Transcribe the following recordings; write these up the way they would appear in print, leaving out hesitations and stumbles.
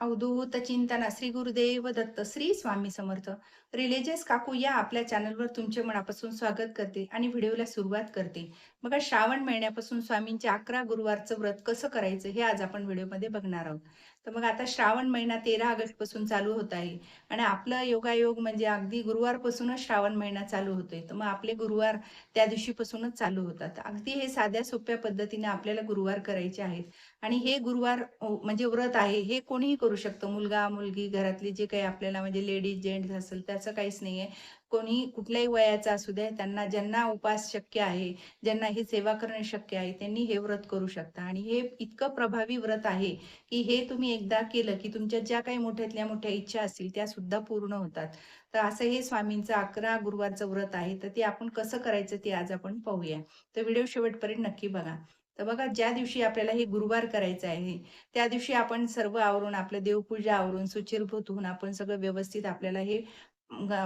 अवधूत चिंतन श्री गुरुदेव दत्त श्री स्वामी समर्थ. रिलीजियस काकू या आपल्या चॅनलवर तुमचे मनापासून स्वागत करते आणि व्हिडिओला सुरुवात करते. बघा, श्रावण महिन्यापासून स्वामींचे 11 गुरुवारचं व्रत कसं करायचं हे आज आपण व्हिडिओमध्ये बघणार आहोत. तर मग आता श्रावण महिना 13 ऑगस्ट पासून चालू होत आहे आणि आपलं योगायोग म्हणजे अगदी गुरुवारपासूनच श्रावण महिना चालू होतोय. तर मग आपले गुरुवार त्या दिवशीपासूनच चालू होतात. अगदी हे साध्या सोप्या पद्धतीने आपल्याला गुरुवार करायचे आहेत. आणि हे गुरुवार म्हणजे व्रत आहे हे कोणीही करू शकतं. मुलगा, मुलगी, घरातली जे काही आपल्याला म्हणजे लेडीज, जेंट्स असेल त्याचं काहीच नाहीये. कोणी कुठल्याही वयाचा असू द्या, त्यांना ज्यांना उपास शक्य आहे, ज्यांना ही सेवा करणं शक्य आहे, त्यांनी हे व्रत करू शकता. आणि हे इतकं प्रभावी व्रत आहे, की हे तुम्ही एकदा केलं, की तुमच्या ज्या काही मोठ्यातल्या मोठ्या इच्छा असतील त्या सुद्धा पूर्ण होतात. तर असं हे स्वामींचं 11 गुरुवारचं व्रत आहे. तर ते आपण कसं करायचं ते आज आपण पाहूया. तर व्हिडिओ शेवटपर्यंत नक्की बघा. तर बघा, ज्या दिवशी आपल्याला हे गुरुवार करायचं आहे, त्या दिवशी आपण सर्व आवरून, आपलं देवपूजा आवरून, सुचिरभूत होऊन आपण सगळं व्यवस्थित आपल्याला हे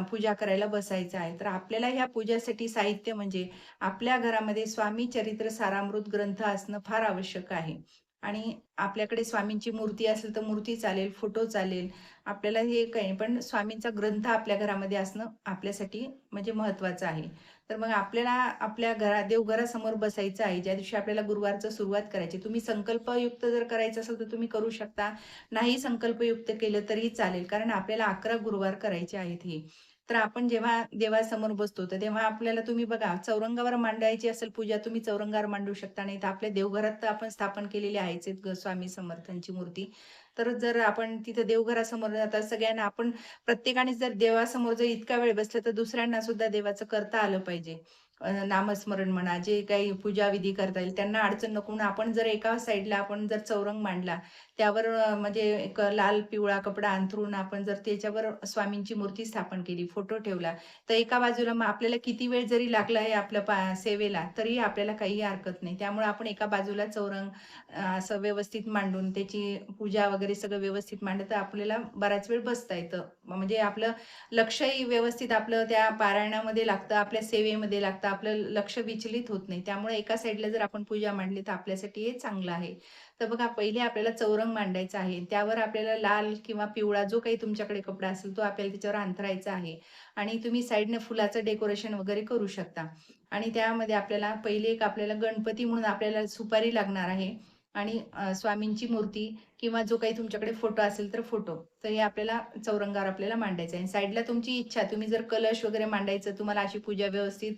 पूजा करायला बसायचं आहे. तर आपल्याला ह्या पूजेसाठी साहित्य म्हणजे आपल्या घरामध्ये स्वामी चरित्र सारामृत ग्रंथ असणं फार आवश्यक आहे. आणि आपल्याकडे स्वामींची मूर्ती असेल तर मूर्ती चालेल, फोटो चालेल. आपल्याला हे काही पण स्वामींचा ग्रंथ आपल्या घरामध्ये असणं आपल्यासाठी म्हणजे महत्त्वाचं आहे. तर मग आपल्याला आपल्या देवघरासमोर बसायचं आहे. ज्या दिवशी आपल्याला गुरुवारचं सुरुवात करायची. तुम्ही संकल्पयुक्त जर करायचं असेल तर तुम्ही करू शकता. नाही संकल्पयुक्त केलं तरीही चालेल. कारण आपल्याला 11 गुरुवार करायचे आहेत हे. तर आपण जेव्हा देवासमोर बसतो, तर तेव्हा आपल्याला तुम्ही बघा, चौरंगावर मांडायची असेल पूजा, तुम्ही चौरंगावर मांडू शकता. नाही तर आपल्या देवघरात तर आपण स्थापन केलेली आहेच आहेत स्वामी समर्थांची मूर्ती. तर जर आपण तिथं देवघरासमोर आता सगळ्यांना आपण प्रत्येकाने जर देवासमोर जर इतका वेळ बसलं, तर दुसऱ्यांना सुद्धा देवाचं करता आलं पाहिजे. नामस्मरण म्हणा, जे काही पूजाविधी करता येईल त्यांना अडचण नको म्हणून आपण जर एका साईडला आपण जर चौरंग मांडला, त्यावर म्हणजे एक लाल पिवळा कपडा अंथरून आपण जर त्याच्यावर स्वामींची मूर्ती स्थापन केली, फोटो ठेवला, तर एका बाजूला मग आपल्याला किती वेळ जरी लागला आहे आपल्या सेवेला, तरी आपल्याला काही हरकत नाही. त्यामुळे आपण एका बाजूला चौरंग असं व्यवस्थित मांडून त्याची पूजा वगैरे सगळं व्यवस्थित मांडलं, तर आपल्याला बराच वेळ बसता येतं. म्हणजे आपलं लक्षही व्यवस्थित आपलं त्या पारायणामध्ये लागतं, आपल्या सेवेमध्ये लागतं, आपलं लक्ष विचलित होत नाही. त्यामुळे एका साईडला जर आपण पूजा मांडली, तर आपल्यासाठी हे चांगलं आहे. तर बघा, पहिले आपल्याला चौरंग मांडायचा आहे. त्यावर आपल्याला लाल किंवा पिवळा जो काही तुमच्याकडे कपडा असेल, तो आपल्याला त्याच्यावर अंथरायचा आहे. आणि तुम्ही साईडने फुलाचं डेकोरेशन वगैरे करू शकता. आणि त्यामध्ये आपल्याला पहिले एक आपल्याला गणपती म्हणून आपल्याला सुपारी लागणार आहे. आणि स्वामींची मूर्ती किंवा जो काही तुमच्याकडे फोटो असेल तर फोटो. तर हे आपल्याला चौरंगावर आपल्याला मांडायचं आहे. साईडला तुमची इच्छा, तुम्ही जर कलश वगैरे मांडायचं, तुम्हाला अशी पूजा व्यवस्थित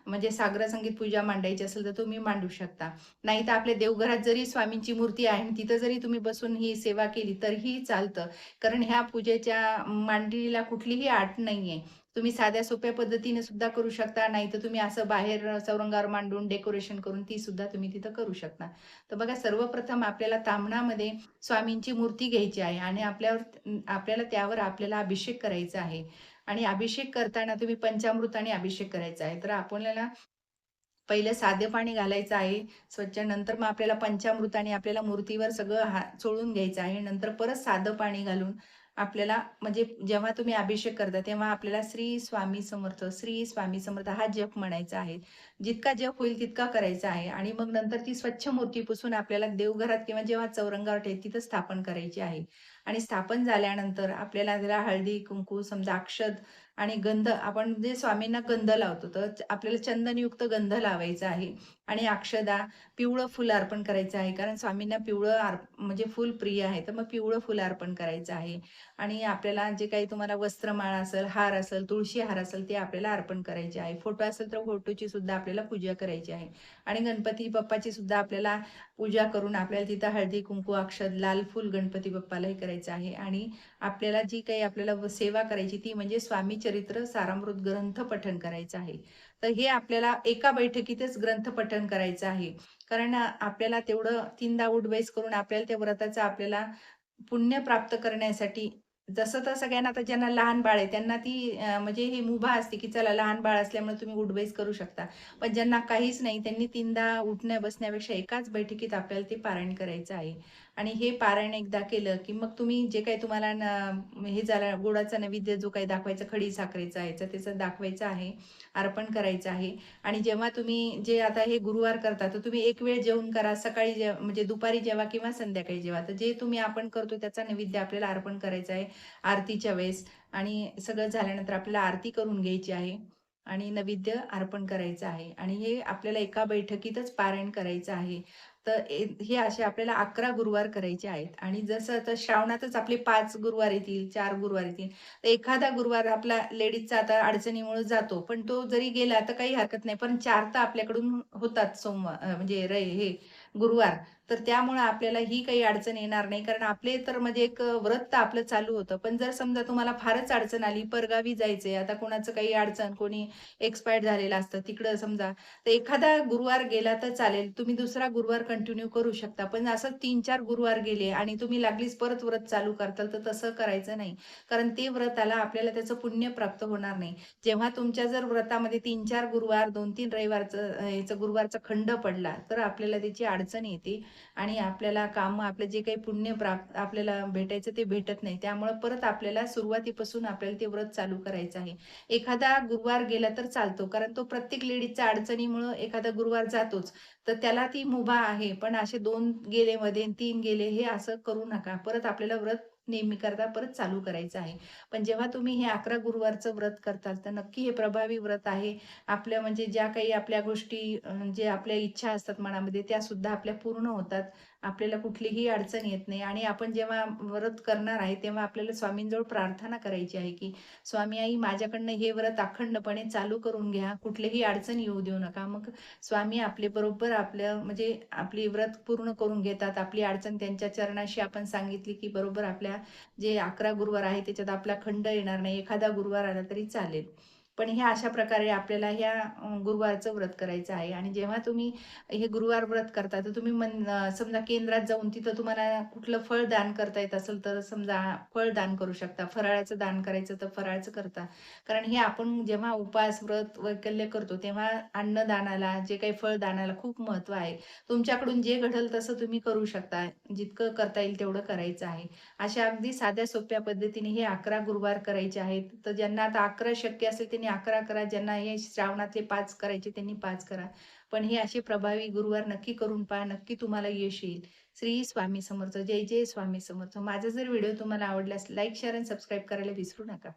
म्हणजे साग्र संगीत पूजा मांडायची असेल, तर तुम्ही मांडू शकता. नाहीतर आपल्या देवघरात जरी स्वामींची मूर्ती आहे आणि तिथं जरी तुम्ही बसून ही सेवा केली तरीही चालतं. कारण ह्या पूजेच्या मांडणीला कुठलीही अट नाहीये. तुम्ही साध्या सोप्या पद्धतीने सुद्धा करू शकता. नाहीतर तुम्ही असं बाहेर चौरंगावर मांडून डेकोरेशन करून ती सुद्धा तुम्ही तिथं करू शकता. तर बघा, सर्वप्रथम आपल्याला ताम्हणामध्ये स्वामींची मूर्ती घ्यायची आहे आणि आपल्याला त्यावर आपल्याला अभिषेक करायचा आहे. आणि अभिषेक करताना तुम्ही पंचामृताने अभिषेक करायचा आहे. तर आपल्याला पहिलं साधं पाणी घालायचं आहे स्वच्छ. नंतर मग आपल्याला पंचामृताने आपल्याला मूर्तीवर सगळं चोळून घ्यायचं आहे. नंतर परत साधं पाणी घालून आपल्याला म्हणजे जेव्हा तुम्ही अभिषेक करता, तेव्हा आपल्याला श्री स्वामी समर्थ, श्री स्वामी समर्थ हा जप म्हणायचा आहे. जितका जप होईल तितका करायचा आहे. आणि मग नंतर ती स्वच्छ मूर्ती पुसून आपल्याला देवघरात किंवा जेव्हा चौरंगावर ठेव तिथं स्थापन करायची आहे. आणि स्थापन झाल्यानंतर आपल्याला त्याला हळदी, कुंकू, समजा अक्षत आणि गंध, आपण जे स्वामींना गंध लावतो, तर आपल्याला चंदनयुक्त गंध लावायचा आहे. आणि अक्षदा, पिवळं फुल अर्पण करायचं आहे. कारण स्वामींना पिवळं म्हणजे फुल प्रिय आहे. तर मग पिवळं फुल अर्पण करायचं आहे. आणि आपल्याला जे काही तुम्हाला वस्त्रमाळ असेल, हार असेल, तुळशी हार असेल, ते आपल्याला अर्पण करायचे आहे. फोटो असेल तर फोटोची सुद्धा आपल्याला पूजा करायची आहे. आणि गणपती बाप्पाची सुद्धा आपल्याला पूजा करून आपल्याला तिथं हळदी, कुंकू, अक्षत, लाल फुल गणपती बाप्पालाही करायचं आहे. आणि आपल्याला जी काही आपल्याला सेवा करायची ती म्हणजे स्वामी चरित्र सारामृत ग्रंथ पठण करायचं आहे. तर हे आपल्याला एका बैठकीतच ग्रंथ पठण करायचं आहे. कारण आपल्याला तेवढं 3दा उठ-बैस करून आपल्याला त्या व्रताचा आपल्याला पुण्य प्राप्त करण्यासाठी, जसं तर सगळ्यांना, आता ज्यांना लहान बाळ आहे त्यांना ती म्हणजे ही मुभा असते, की चला लहान बाळ असल्यामुळे तुम्ही उठ करू शकता. पण ज्यांना काहीच नाही त्यांनी 3दा उठण्या बसण्यापेक्षा एकाच बैठकीत आपल्याला ते पारायण करायचं आहे. आणि हे पारायण एकदा केलं, की मग तुम्ही जे काही तुम्हाला हे झालं गोडाचा नैवेद्य जो काही दाखवायचा, खडी साखरेचा याचा त्याचं दाखवायचं आहे, अर्पण करायचं आहे. आणि जेव्हा तुम्ही जे आता हे गुरुवार करता, तर तुम्ही एक वेळ जेवण करा. सकाळी म्हणजे दुपारी जेवा किंवा संध्याकाळी जेवा. तर जे तुम्ही आपण करतो त्याचा नैवेद्य आपल्याला अर्पण करायचा आहे आरतीच्या वेळेस. आणि सगळं झाल्यानंतर आपल्याला आरती करून घ्यायची आहे आणि नैवेद्य अर्पण करायचं आहे आणि हे आपल्याला एका बैठकीतच पारायण करायचं आहे. तर हे असे आपल्याला 11 गुरुवार करायचे आहेत आणि जसं आता श्रावणातच आपले 5 गुरुवार येतील, 4 गुरुवार येतील. तर एखादा गुरुवार आपला लेडीजचा आता अडचणीमुळे जातो, पण तो जरी गेला तर काही हरकत नाही. पण 4 तर आपल्याकडून होतात म्हणजे हे गुरुवार. तर त्यामुळे आपल्याला ही काही अडचण येणार नाही. कारण आपले तर म्हणजे एक व्रत तर आपलं चालू होतं. पण जर समजा तुम्हाला फारच अडचण आली, परगावी जायचंय, आता कोणाचं काही अडचण, कोणी एक्सपायर्ड झालेलं असतं तिकडं समजा, तर एखादा गुरुवार गेला तर चालेल. तुम्ही दुसरा गुरुवार कंटिन्यू करू शकता. पण असं 3-4 गुरुवार गेले आणि तुम्ही लागलीच परत व्रत चालू करताल, तर तसं करायचं नाही. कारण ते व्रताला आपल्याला त्याचं पुण्य प्राप्त होणार नाही. जेव्हा तुमच्या जर व्रतामध्ये 3-4 गुरुवार, 2-3 रविवारचं याचं गुरुवारचा खंड पडला, तर आपल्याला त्याची अडचण येते आणि आपल्याला कामं आपलं जे काही पुण्य प्राप्त आपल्याला भेटायचं ते भेटत नाही. त्यामुळं परत आपल्याला सुरुवातीपासून आपल्याला ते व्रत चालू करायचं आहे. एखादा गुरुवार गेला तर चालतो, कारण तो प्रत्येक लेडीजच्या अडचणीमुळं एखादा गुरुवार जातोच. तर त्याला ती मुभा आहे. पण असे 2 गेले मध्ये 3 गेले हे असं करू नका. परत आपल्याला व्रत नेहमीकरता परत चालू करायचं आहे. पण जेव्हा तुम्ही हे 11 गुरुवारचं व्रत करताल, तर नक्की हे प्रभावी व्रत आहे. आपल्या म्हणजे ज्या काही आपल्या गोष्टी जे आपल्या इच्छा असतात मनामध्ये त्यासुद्धा आपल्या पूर्ण होतात. आपल्याला कुठलीही अडचण येत नाही आणि आपण जेव्हा व्रत करणार आहे, तेव्हा आपल्याला स्वामींजवळ प्रार्थना करायची आहे, की स्वामी आई माझ्याकडनं हे व्रत अखंडपणे चालू करून घ्या. कुठलीही अडचण येऊ देऊ नका. मग स्वामी आपले बरोबर आपलं म्हणजे आपली व्रत पूर्ण करून घेतात. आपली अडचण त्यांच्या चरणाशी आपण सांगितली, की बरोबर आपल्या जे 11 गुरुवार आहे त्याच्यात आपला खंड येणार नाही. एखादा गुरुवार आला तरी चालेल. पण हे अशा प्रकारे आपल्याला ह्या गुरुवारचं व्रत करायचं आहे आणि जेव्हा तुम्ही हे गुरुवार व्रत करता, तर तुम्ही समजा केंद्रात जाऊन तिथं तुम्हाला कुठलं फळ दान करता येत असेल, तर समजा फळ दान करू शकता. फराळाचं दान करायचं तर फराळाचं करता. कारण हे आपण जेव्हा उपवास, व्रत, वैकल्य करतो, तेव्हा अन्नदानाला, जे काही फळदानाला खूप महत्त्व आहे. तुमच्याकडून जे घडेल तसं तुम्ही करू शकता. जितकं करता येईल तेवढं करायचं आहे. अशा अगदी साध्या सोप्या पद्धतीने हे 11 गुरुवार करायचे आहेत. तर ज्यांना आता 11 शक्य असेल त्यांनी 11 करा. ज्यांना हे श्रावणातले 5 करायचे त्यांनी 5 करा. पण हे असे प्रभावी गुरुवार नक्की करून पहा. नक्की तुम्हाला यश येईल. श्री स्वामी समर्थ. जय जय स्वामी समर्थ. माझा जर व्हिडिओ तुम्हाला आवडल्यास लाईक, शेअर आणि सबस्क्राईब करायला विसरू नका.